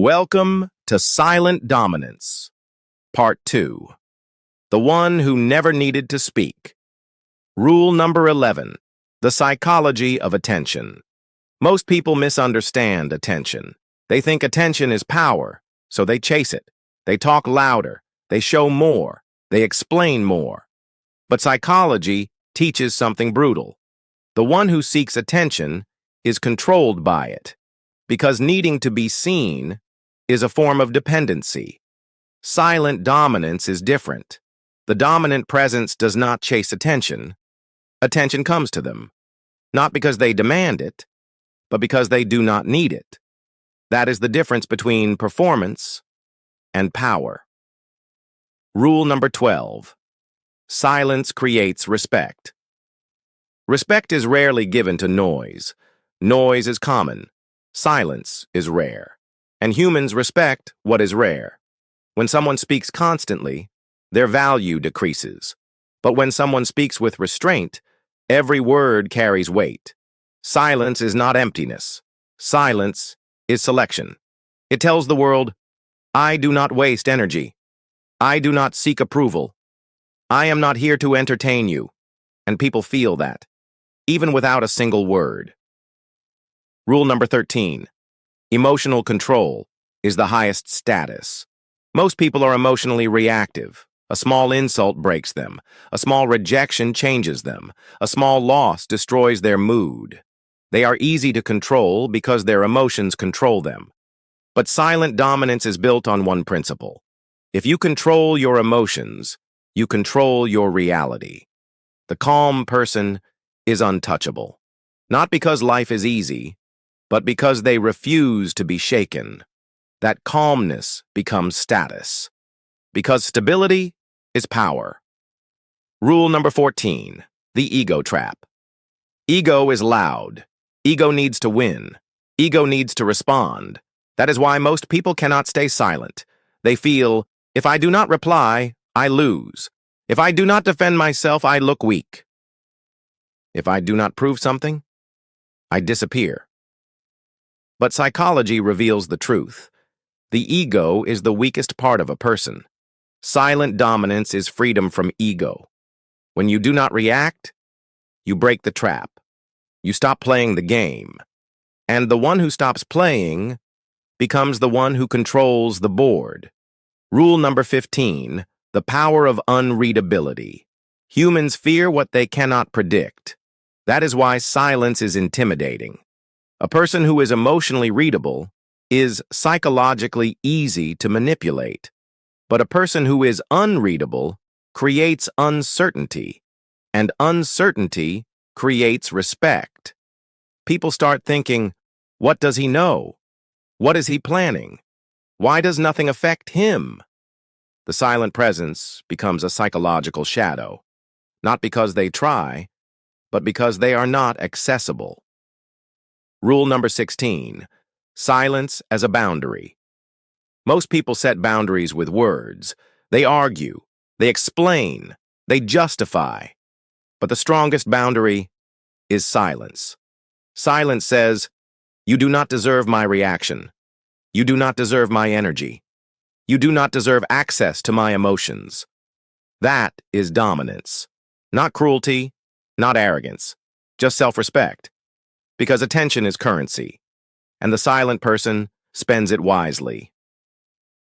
Welcome to Silent Dominance, Part 2. The one who never needed to speak. Rule number 11. The psychology of attention. Most people misunderstand attention. They think attention is power, so they chase it. They talk louder, they show more, they explain more. But psychology teaches something brutal. The one who seeks attention is controlled by it, because needing to be seen is a form of dependency. Silent dominance is different. The dominant presence does not chase attention. Attention comes to them, not because they demand it, but because they do not need it. That is the difference between performance and power. Rule number 12. Silence creates respect. Respect is rarely given to noise. Noise is common. Silence is rare. And humans respect what is rare. When someone speaks constantly, their value decreases. But when someone speaks with restraint, every word carries weight. Silence is not emptiness. Silence is selection. It tells the world, I do not waste energy. I do not seek approval. I am not here to entertain you. And people feel that, even without a single word. Rule number 13. Emotional control is the highest status. Most people are emotionally reactive. A small insult breaks them. A small rejection changes them. A small loss destroys their mood. They are easy to control because their emotions control them. But silent dominance is built on one principle. If you control your emotions, you control your reality. The calm person is untouchable. Not because life is easy, but because they refuse to be shaken. That calmness becomes status. Because stability is power. Rule number 14. The ego trap. Ego is loud. Ego needs to win. Ego needs to respond. That is why most people cannot stay silent. They feel, if I do not reply, I lose. If I do not defend myself, I look weak. If I do not prove something, I disappear. But psychology reveals the truth. The ego is the weakest part of a person. Silent dominance is freedom from ego. When you do not react, you break the trap. You stop playing the game. And the one who stops playing becomes the one who controls the board. Rule number 15. The power of unreadability. Humans fear what they cannot predict. That is why silence is intimidating. A person who is emotionally readable is psychologically easy to manipulate. But a person who is unreadable creates uncertainty, and uncertainty creates respect. People start thinking, what does he know? What is he planning? Why does nothing affect him? The silent presence becomes a psychological shadow, not because they try, but because they are not accessible. Rule number 16. Silence as a boundary. Most people set boundaries with words. They argue, they explain, they justify. But the strongest boundary is silence. Silence says, you do not deserve my reaction. You do not deserve my energy. You do not deserve access to my emotions. That is dominance. Not cruelty, not arrogance, just self-respect. Because attention is currency, and the silent person spends it wisely.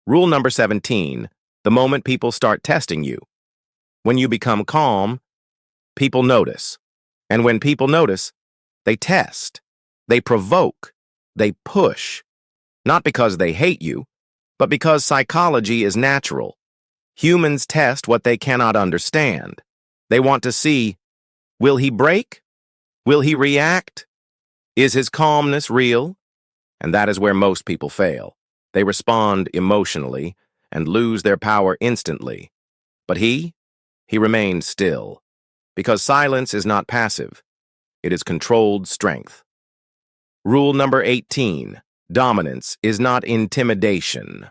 Rule number 17. The moment people start testing you. When you become calm, people notice. And when people notice, they test, they provoke, they push. Not because they hate you, but because psychology is natural. Humans test what they cannot understand. They want to see, will he break? Will he react? Is his calmness real? And that is where most people fail. They respond emotionally and lose their power instantly. But he remains still. Because silence is not passive. It is controlled strength. Rule number 18. Dominance is not intimidation.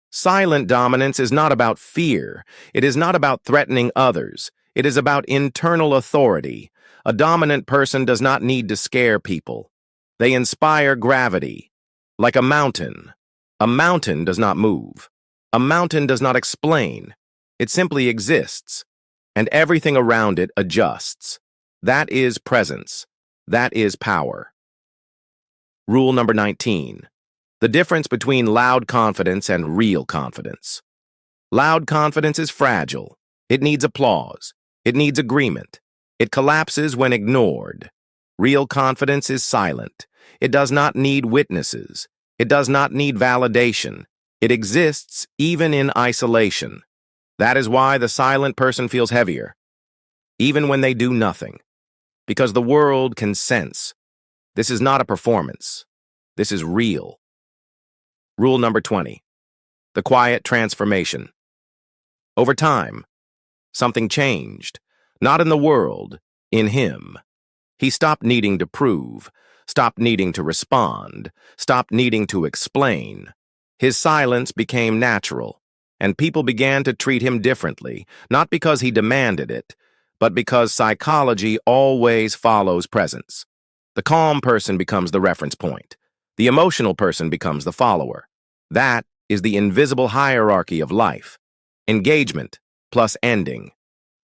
Silent dominance is not about fear. It is not about threatening others. It is about internal authority. A dominant person does not need to scare people. They inspire gravity, like a mountain. A mountain does not move. A mountain does not explain. It simply exists, and everything around it adjusts. That is presence. That is power. Rule number 19. The difference between loud confidence and real confidence. Loud confidence is fragile. It needs applause. It needs agreement. It collapses when ignored. Real confidence is silent. It does not need witnesses. It does not need validation. It exists even in isolation. That is why the silent person feels heavier, even when they do nothing, because the world can sense. This is not a performance. This is real. Rule number 20. The quiet transformation. Over time, something changed, not in the world, in him. He stopped needing to prove, stopped needing to respond, stopped needing to explain. His silence became natural, and people began to treat him differently, not because he demanded it, but because psychology always follows presence. The calm person becomes the reference point. The emotional person becomes the follower. That is the invisible hierarchy of life. Engagement plus ending.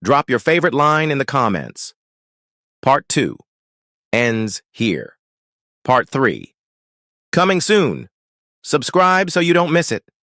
Drop your favorite line in the comments. Part 2 ends here. Part 3 coming soon. Subscribe so you don't miss it.